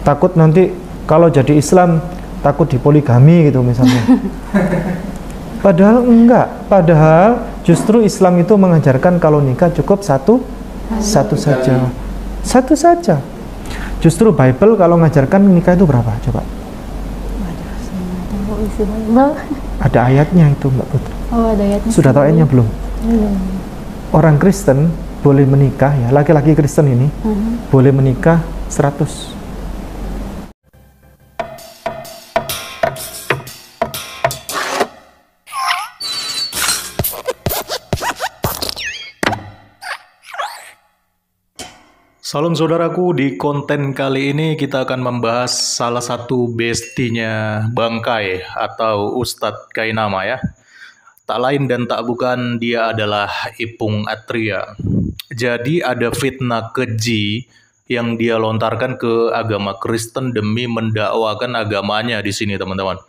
takut nanti kalau jadi Islam takut dipoligami gitu misalnya. Padahal enggak, padahal justru Islam itu mengajarkan kalau nikah cukup satu saja. Satu saja. Justru Bible kalau mengajarkan nikah itu berapa? Coba. Ada ayatnya itu Mbak Putri. Oh, ada ayatnya. Sudah tahu ayatnya belum? Belum. Orang Kristen boleh menikah ya, laki-laki Kristen ini boleh menikah 100. Salam saudaraku, di konten kali ini kita akan membahas salah satu bestinya Bang Kai atau Ustadz Kainama ya. Tak lain dan tak bukan, dia adalah Ipung Atria. Jadi ada fitnah keji yang dia lontarkan ke agama Kristen demi mendakwakan agamanya di sini teman-teman.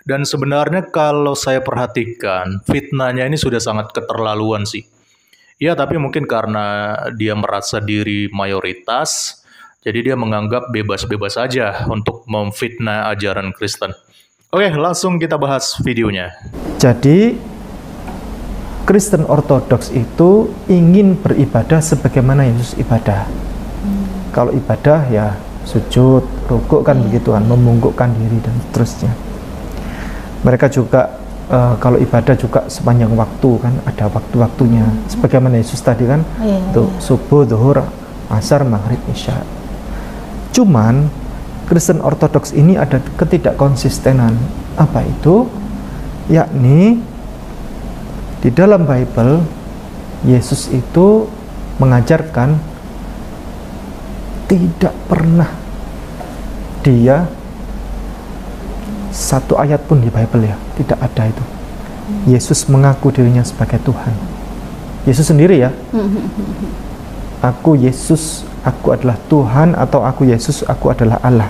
Dan sebenarnya kalau saya perhatikan, fitnahnya ini sudah sangat keterlaluan sih. Ya, tapi mungkin karena dia merasa diri mayoritas, jadi dia menganggap bebas-bebas saja untuk memfitnah ajaran Kristen. Oke, langsung kita bahas videonya. Jadi, Kristen Ortodoks itu ingin beribadah sebagaimana Yesus ibadah. Kalau ibadah ya sujud, rukuk kan begituan, membungkukkan diri dan seterusnya. Mereka juga kalau ibadah juga sepanjang waktu kan, ada waktu-waktunya sebagaimana Yesus tadi kan, itu subuh, zuhur, asar, maghrib, isya. Cuman Kristen Ortodoks ini ada ketidakkonsistenan. Apa itu? Yakni di dalam Bible Yesus itu mengajarkan tidak pernah dia satu ayat pun di Bible ya, tidak ada itu. Yesus mengaku dirinya sebagai Tuhan. Yesus sendiri ya. Aku Yesus, aku adalah Tuhan, atau aku Yesus, aku adalah Allah.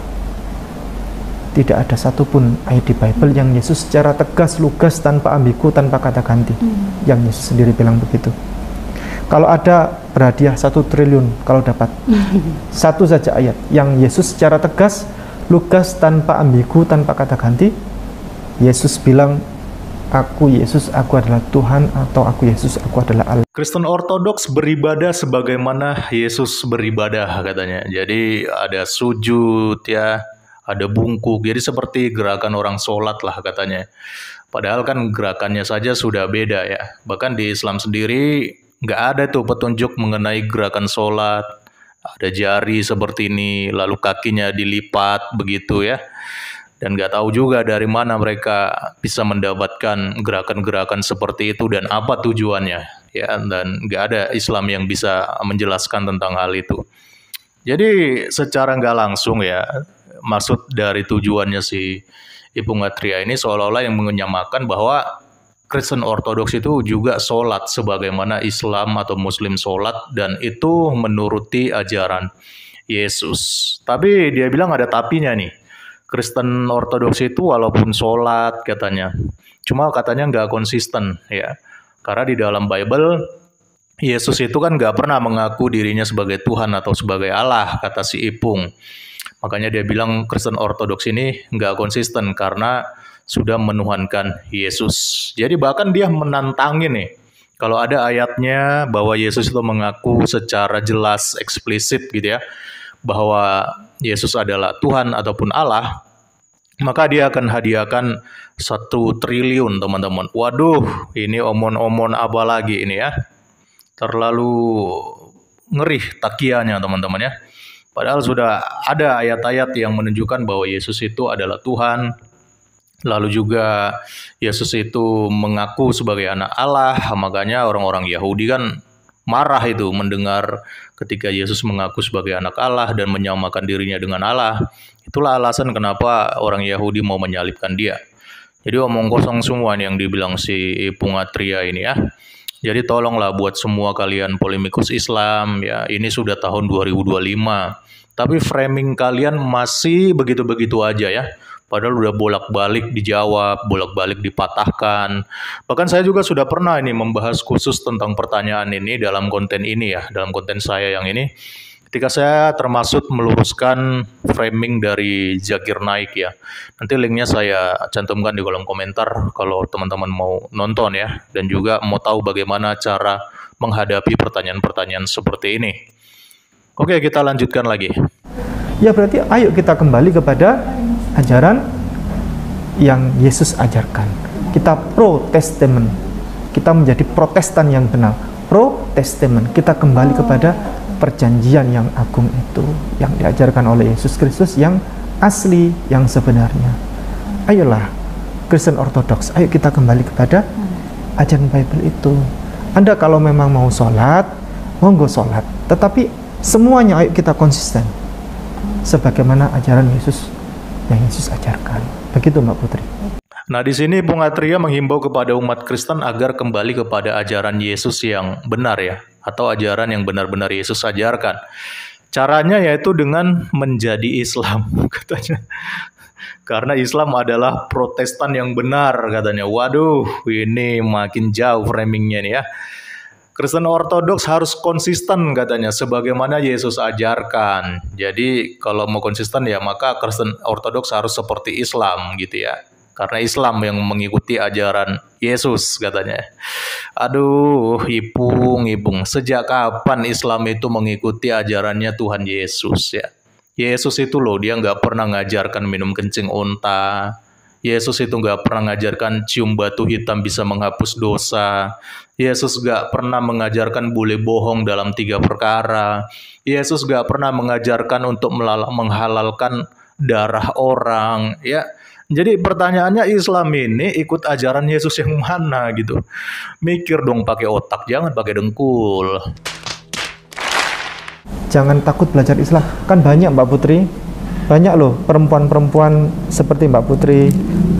Tidak ada satupun ayat di Bible yang Yesus secara tegas, lugas, tanpa ambigu, tanpa kata ganti. Yang Yesus sendiri bilang begitu. Kalau ada berhadiah 1 triliun kalau dapat. Satu saja ayat yang Yesus secara tegas, lugas, tanpa ambigu, tanpa kata ganti, Yesus bilang, aku Yesus, aku adalah Tuhan, atau aku Yesus, aku adalah Allah. Kristen Ortodoks beribadah sebagaimana Yesus beribadah katanya. Jadi ada sujud ya, ada bungkuk, jadi seperti gerakan orang sholat lah katanya. Padahal kan gerakannya saja sudah beda ya. Bahkan di Islam sendiri nggak ada tuh petunjuk mengenai gerakan sholat. Ada jari seperti ini, lalu kakinya dilipat begitu ya. Dan nggak tahu juga dari mana mereka bisa mendapatkan gerakan-gerakan seperti itu dan apa tujuannya ya. Dan nggak ada Islam yang bisa menjelaskan tentang hal itu. Jadi secara nggak langsung ya, maksud dari tujuannya si Ipung Atria ini seolah-olah yang menyamakan bahwa Kristen Ortodoks itu juga sholat sebagaimana Islam atau Muslim sholat, dan itu menuruti ajaran Yesus. Tapi dia bilang ada tapinya nih. Kristen Ortodoks itu walaupun sholat katanya, cuma katanya nggak konsisten ya. Karena di dalam Bible, Yesus itu kan nggak pernah mengaku dirinya sebagai Tuhan atau sebagai Allah, kata si Ipung. Makanya dia bilang Kristen Ortodoks ini nggak konsisten karena sudah menuhankan Yesus. Jadi bahkan dia menantangin nih, kalau ada ayatnya bahwa Yesus itu mengaku secara jelas, eksplisit gitu ya, bahwa Yesus adalah Tuhan ataupun Allah, maka dia akan hadiahkan 1 triliun teman-teman. Waduh, ini omon-omon apa lagi ini ya. Terlalu ngeri takianya teman-teman ya. Padahal sudah ada ayat-ayat yang menunjukkan bahwa Yesus itu adalah Tuhan. Lalu juga Yesus itu mengaku sebagai anak Allah, makanya orang-orang Yahudi kan marah itu mendengar ketika Yesus mengaku sebagai anak Allah dan menyamakan dirinya dengan Allah. Itulah alasan kenapa orang Yahudi mau menyalibkan dia. Jadi omong kosong semua nih yang dibilang si Ipung Atria ini ya. Jadi tolonglah buat semua kalian polemikus Islam ya, ini sudah tahun 2025. Tapi framing kalian masih begitu-begitu aja ya. Padahal udah bolak-balik dijawab, bolak-balik dipatahkan. Bahkan saya juga sudah pernah ini membahas khusus tentang pertanyaan ini dalam konten ini ya, dalam konten saya yang ini. Ketika saya termasuk meluruskan framing dari Zakir Naik ya. Nanti linknya saya cantumkan di kolom komentar kalau teman-teman mau nonton ya. Dan juga mau tahu bagaimana cara menghadapi pertanyaan-pertanyaan seperti ini. Oke, kita lanjutkan lagi. Ya berarti ayo kita kembali kepada ajaran yang Yesus ajarkan. Kita pro testament. Kita menjadi Protestan yang benar. Pro testament. Kita kembali kepada perjanjian yang agung itu, yang diajarkan oleh Yesus Kristus yang asli, yang sebenarnya. Ayolah Kristen Ortodoks, ayo kita kembali kepada ajaran Bible itu. Anda kalau memang mau sholat, monggo sholat, tetapi semuanya ayo kita konsisten sebagaimana ajaran Yesus yang Yesus ajarkan. Begitu Mbak Putri. Nah, di sini Bung Atria menghimbau kepada umat Kristen agar kembali kepada ajaran Yesus yang benar ya, atau ajaran yang benar-benar Yesus ajarkan. Caranya yaitu dengan menjadi Islam, katanya. Karena Islam adalah Protestan yang benar, katanya. Waduh, ini makin jauh framingnya nih ya. Kristen Ortodoks harus konsisten, katanya, sebagaimana Yesus ajarkan. Jadi kalau mau konsisten ya maka Kristen Ortodoks harus seperti Islam gitu ya. Karena Islam yang mengikuti ajaran Yesus, katanya. Aduh, Ipung, sejak kapan Islam itu mengikuti ajarannya Tuhan Yesus ya? Yesus itu loh, dia nggak pernah ngajarkan minum kencing unta. Yesus itu nggak pernah ngajarkan cium batu hitam bisa menghapus dosa. Yesus nggak pernah mengajarkan boleh bohong dalam 3 perkara. Yesus nggak pernah mengajarkan untuk menghalalkan darah orang ya. Jadi pertanyaannya, Islam ini ikut ajaran Yesus yang mana gitu. Mikir dong pakai otak, jangan pakai dengkul. Jangan takut belajar Islam. Kan banyak Mbak Putri, banyak loh perempuan-perempuan seperti Mbak Putri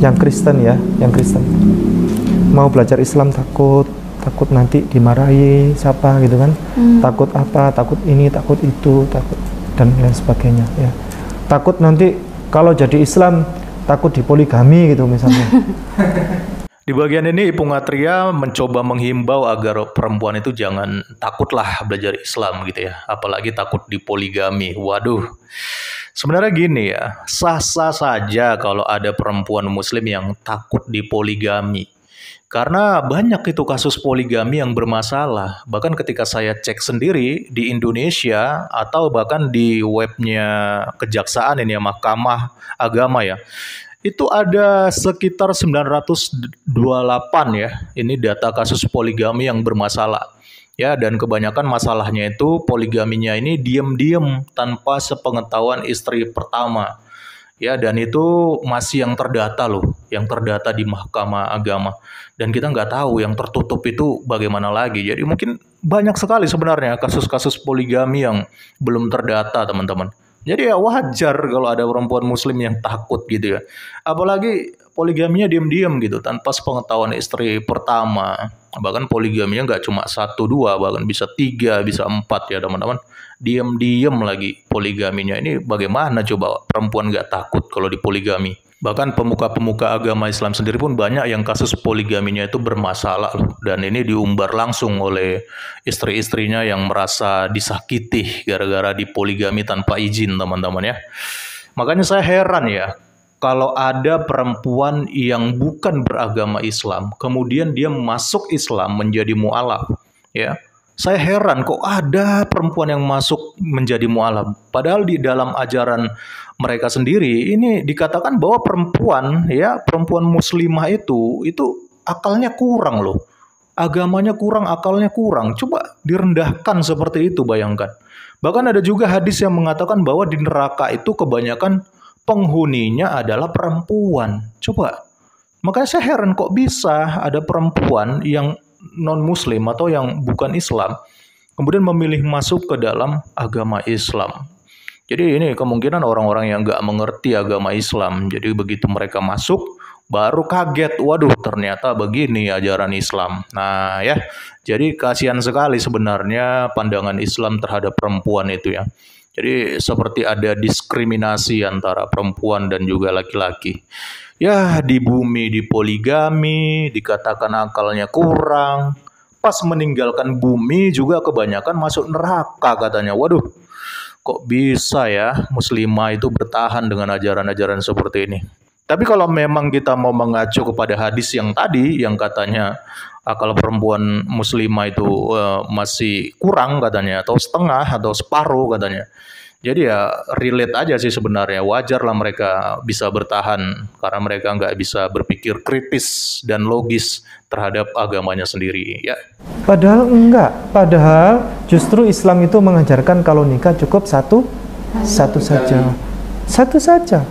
yang Kristen ya, yang Kristen. Mau belajar Islam takut nanti dimarahi siapa gitu kan. Takut apa, takut ini, takut itu, takut dan lain sebagainya ya. Takut nanti kalau jadi Islam takut dipoligami gitu misalnya. Di bagian ini Ipung Atria mencoba menghimbau agar perempuan itu jangan takutlah belajar Islam gitu ya, apalagi takut dipoligami. Waduh, sebenarnya gini ya, sah-sah saja kalau ada perempuan muslim yang takut dipoligami. Karena banyak itu kasus poligami yang bermasalah. Bahkan ketika saya cek sendiri di Indonesia atau bahkan di webnya Kejaksaan ini ya, Mahkamah Agama ya, itu ada sekitar 928 ya. Ini data kasus poligami yang bermasalah. Ya, dan kebanyakan masalahnya itu poligaminya ini diam-diam tanpa sepengetahuan istri pertama. Ya, dan itu masih yang terdata loh, yang terdata di Mahkamah Agama. Dan kita nggak tahu yang tertutup itu bagaimana lagi. Jadi mungkin banyak sekali sebenarnya kasus-kasus poligami yang belum terdata, teman-teman. Jadi ya wajar kalau ada perempuan muslim yang takut gitu ya. Apalagi poligaminya diam-diam gitu, tanpa sepengetahuan istri pertama. Bahkan poligaminya nggak cuma 1, 2, bahkan bisa 3, bisa 4 ya teman-teman. Diam-diam lagi poligaminya. Ini bagaimana coba perempuan nggak takut kalau dipoligami? Bahkan pemuka-pemuka agama Islam sendiri pun banyak yang kasus poligaminya itu bermasalah loh. Dan ini diumbar langsung oleh istri-istrinya yang merasa disakiti gara-gara dipoligami tanpa izin, teman-teman ya. Makanya saya heran ya, kalau ada perempuan yang bukan beragama Islam, kemudian dia masuk Islam menjadi mu'alaf ya. Saya heran kok ada perempuan yang masuk menjadi mu'alaf. Padahal di dalam ajaran mereka sendiri ini dikatakan bahwa perempuan ya, perempuan muslimah itu akalnya kurang loh. Agamanya kurang, akalnya kurang. Coba direndahkan seperti itu, bayangkan. Bahkan ada juga hadis yang mengatakan bahwa di neraka itu kebanyakan penghuninya adalah perempuan. Coba. Makanya saya heran kok bisa ada perempuan yang non-muslim atau yang bukan Islam kemudian memilih masuk ke dalam agama Islam. Jadi ini kemungkinan orang-orang yang nggak mengerti agama Islam. Jadi begitu mereka masuk baru kaget, waduh ternyata begini ajaran Islam. Nah ya, jadi kasihan sekali sebenarnya pandangan Islam terhadap perempuan itu ya. Jadi seperti ada diskriminasi antara perempuan dan juga laki-laki. Ya, di bumi dipoligami, dikatakan akalnya kurang. Pas meninggalkan bumi juga kebanyakan masuk neraka katanya. Waduh, kok bisa ya muslimah itu bertahan dengan ajaran-ajaran seperti ini. Tapi kalau memang kita mau mengacu kepada hadis yang tadi yang katanya akal perempuan muslimah itu masih kurang katanya, atau setengah atau separuh katanya. Jadi ya relate aja sih sebenarnya, wajar lah mereka bisa bertahan karena mereka nggak bisa berpikir kritis dan logis terhadap agamanya sendiri ya. Padahal enggak, padahal justru Islam itu mengajarkan kalau nikah cukup satu saja. Satu saja.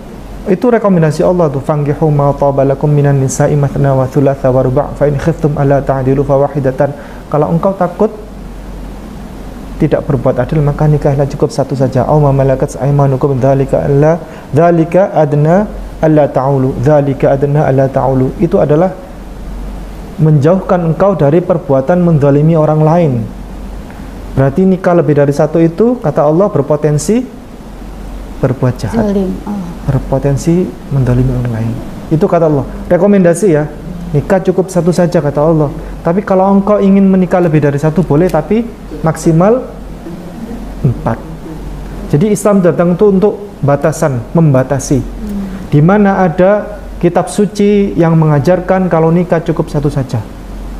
Itu rekomendasi Allah tuh, fangihu ma tabalakum minan nisa'i mathna wa thulatha wa ruba' fa in khiftum alla ta'dilu fawahidatan. Kalau engkau takut tidak berbuat adil maka nikahlah cukup satu saja. Aw ma malakat aymanukum dzalika adna alla ta'ulu. Dzalika adna alla ta'ulu. Itu adalah menjauhkan engkau dari perbuatan menzalimi orang lain. Berarti nikah lebih dari satu itu kata Allah berpotensi berbuat jahat. Berpotensi menzalimi orang lain. Itu kata Allah. Rekomendasi ya. Nikah cukup satu saja kata Allah. Tapi kalau engkau ingin menikah lebih dari satu boleh, tapi maksimal 4. Jadi Islam datang itu untuk batasan, membatasi. Di mana ada kitab suci yang mengajarkan kalau nikah cukup satu saja.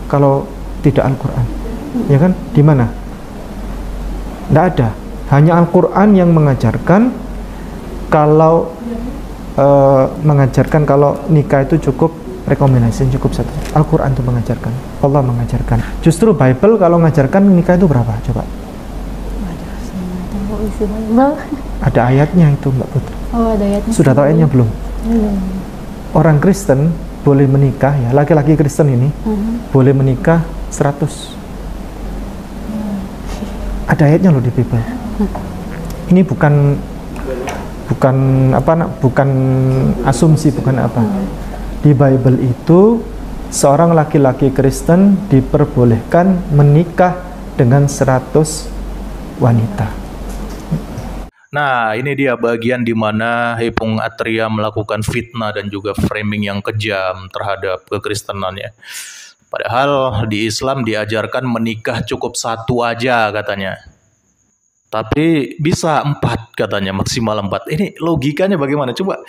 Kalau tidak Al-Quran. Ya kan? Di mana? Tidak ada. Hanya Al-Quran yang mengajarkan kalau nikah itu cukup, rekomendasi cukup satu. Al-Quran itu mengajarkan, Allah mengajarkan. Justru Bible kalau mengajarkan nikah itu berapa? Coba. Ada ayatnya itu Mbak Putri. Oh, ada ayatnya. Sudah tahu ayatnya belum? Orang Kristen boleh menikah ya, laki-laki Kristen ini boleh menikah 100. Ada ayatnya loh di Bible. Ini bukan asumsi, bukan apa. Di Bible itu seorang laki-laki Kristen diperbolehkan menikah dengan 100 wanita. Nah, ini dia bagian di mana Ipung Atria melakukan fitnah dan juga framing yang kejam terhadap kekristenannya. Padahal di Islam diajarkan menikah cukup satu aja katanya. Tapi bisa 4 katanya, maksimal 4. Ini logikanya bagaimana? Coba.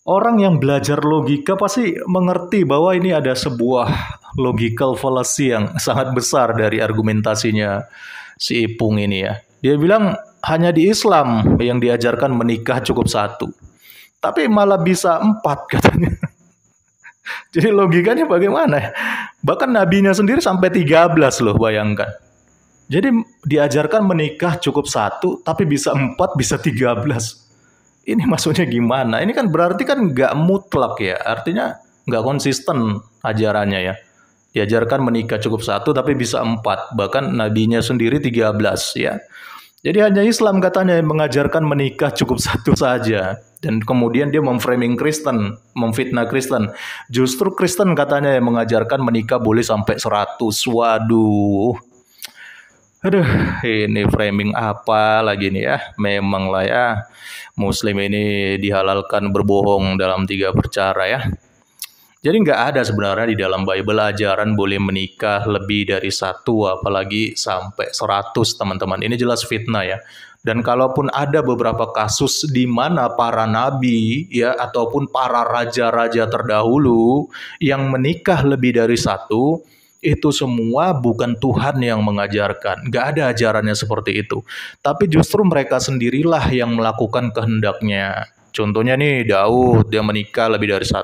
Orang yang belajar logika pasti mengerti bahwa ini ada sebuah logical fallacy yang sangat besar dari argumentasinya si Ipung ini ya. Dia bilang hanya di Islam yang diajarkan menikah cukup satu. Tapi malah bisa 4 katanya. Jadi logikanya bagaimana? Bahkan nabinya sendiri sampai 13 loh, bayangkan. Jadi diajarkan menikah cukup satu, tapi bisa 4, bisa 13. Ini maksudnya gimana? Ini kan berarti kan nggak mutlak ya. Artinya nggak konsisten ajarannya ya. Diajarkan menikah cukup satu, tapi bisa 4. Bahkan nabinya sendiri 13 ya. Jadi hanya Islam katanya yang mengajarkan menikah cukup satu saja. Dan kemudian dia memframing Kristen, memfitnah Kristen. Justru Kristen katanya yang mengajarkan menikah boleh sampai 100. Waduh. Aduh, ini framing apa lagi nih ya? Memang lah ya, Muslim ini dihalalkan berbohong dalam 3 perkara ya. Jadi nggak ada sebenarnya di dalam Bible ajaran boleh menikah lebih dari 1, apalagi sampai 100 teman-teman. Ini jelas fitnah ya. Dan kalaupun ada beberapa kasus di mana para nabi ya ataupun para raja-raja terdahulu yang menikah lebih dari 1, itu semua bukan Tuhan yang mengajarkan. Nggak ada ajarannya seperti itu. Tapi justru mereka sendirilah yang melakukan kehendaknya. Contohnya nih Daud, dia menikah lebih dari 1.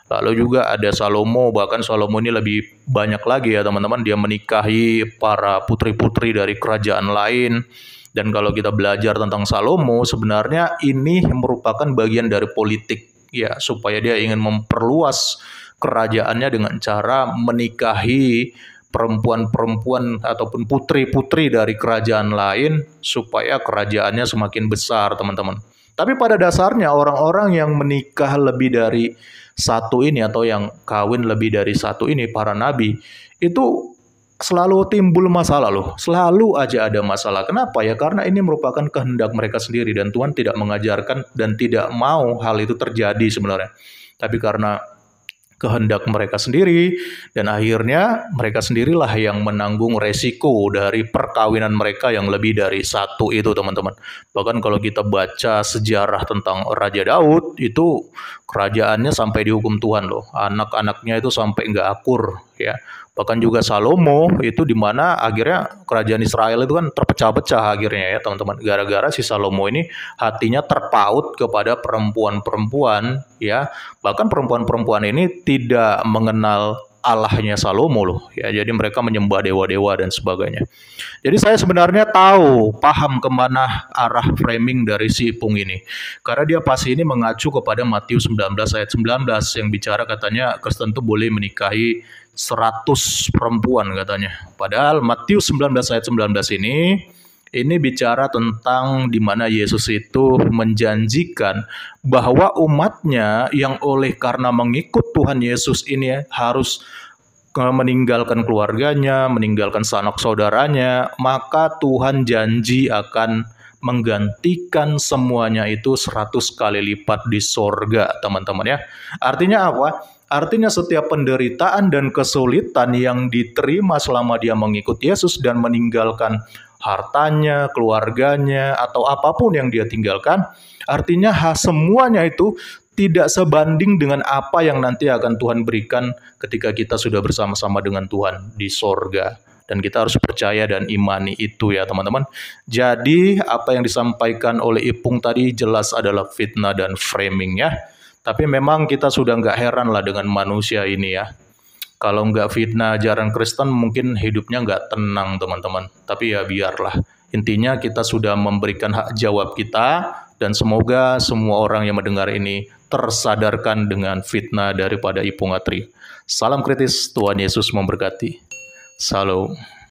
Lalu juga ada Salomo, bahkan Salomo ini lebih banyak lagi ya teman-teman. Dia menikahi para putri-putri dari kerajaan lain. Dan kalau kita belajar tentang Salomo, sebenarnya ini merupakan bagian dari politik ya, supaya dia ingin memperluas kerajaannya dengan cara menikahi perempuan-perempuan ataupun putri-putri dari kerajaan lain supaya kerajaannya semakin besar, teman-teman. Tapi pada dasarnya orang-orang yang menikah lebih dari 1 ini atau yang kawin lebih dari 1 ini, para nabi, itu selalu timbul masalah loh. Selalu aja ada masalah. Kenapa ya? Karena ini merupakan kehendak mereka sendiri dan Tuhan tidak mengajarkan dan tidak mau hal itu terjadi sebenarnya. Tapi karena kehendak mereka sendiri, dan akhirnya mereka sendirilah yang menanggung resiko dari perkawinan mereka yang lebih dari satu itu, teman-teman. Bahkan kalau kita baca sejarah tentang Raja Daud, itu kerajaannya sampai dihukum Tuhan loh. Anak-anaknya itu sampai nggak akur, ya. Bahkan juga Salomo itu di mana akhirnya kerajaan Israel itu kan terpecah-pecah akhirnya ya teman-teman. Gara-gara si Salomo ini hatinya terpaut kepada perempuan-perempuan ya. Bahkan perempuan-perempuan ini tidak mengenal Allahnya Salomo loh ya. Jadi mereka menyembah dewa-dewa dan sebagainya. Jadi saya sebenarnya paham kemana arah framing dari si Ipung ini. Karena dia pasti ini mengacu kepada Matius 19 ayat 19 yang bicara katanya Kristen itu boleh menikahi 100 perempuan katanya. Padahal Matius 19 ayat 19 ini bicara tentang di mana Yesus itu menjanjikan bahwa umatnya yang oleh karena mengikut Tuhan Yesus ini harus meninggalkan keluarganya, meninggalkan sanak saudaranya, maka Tuhan janji akan menggantikan semuanya itu 100 kali lipat di sorga, teman-teman ya. Artinya apa? Artinya setiap penderitaan dan kesulitan yang diterima selama dia mengikut Yesus dan meninggalkan hartanya, keluarganya, atau apapun yang dia tinggalkan, artinya semuanya itu tidak sebanding dengan apa yang nanti akan Tuhan berikan ketika kita sudah bersama-sama dengan Tuhan di sorga. Dan kita harus percaya dan imani itu ya teman-teman. Jadi apa yang disampaikan oleh Ipung tadi jelas adalah fitnah dan framing ya. Tapi memang kita sudah nggak heran lah dengan manusia ini ya. Kalau nggak fitnah ajaran Kristen mungkin hidupnya nggak tenang teman-teman. Tapi ya biarlah. Intinya kita sudah memberikan hak jawab kita. Dan semoga semua orang yang mendengar ini tersadarkan dengan fitnah daripada Ipung Atri. Salam kritis, Tuhan Yesus memberkati. Salam.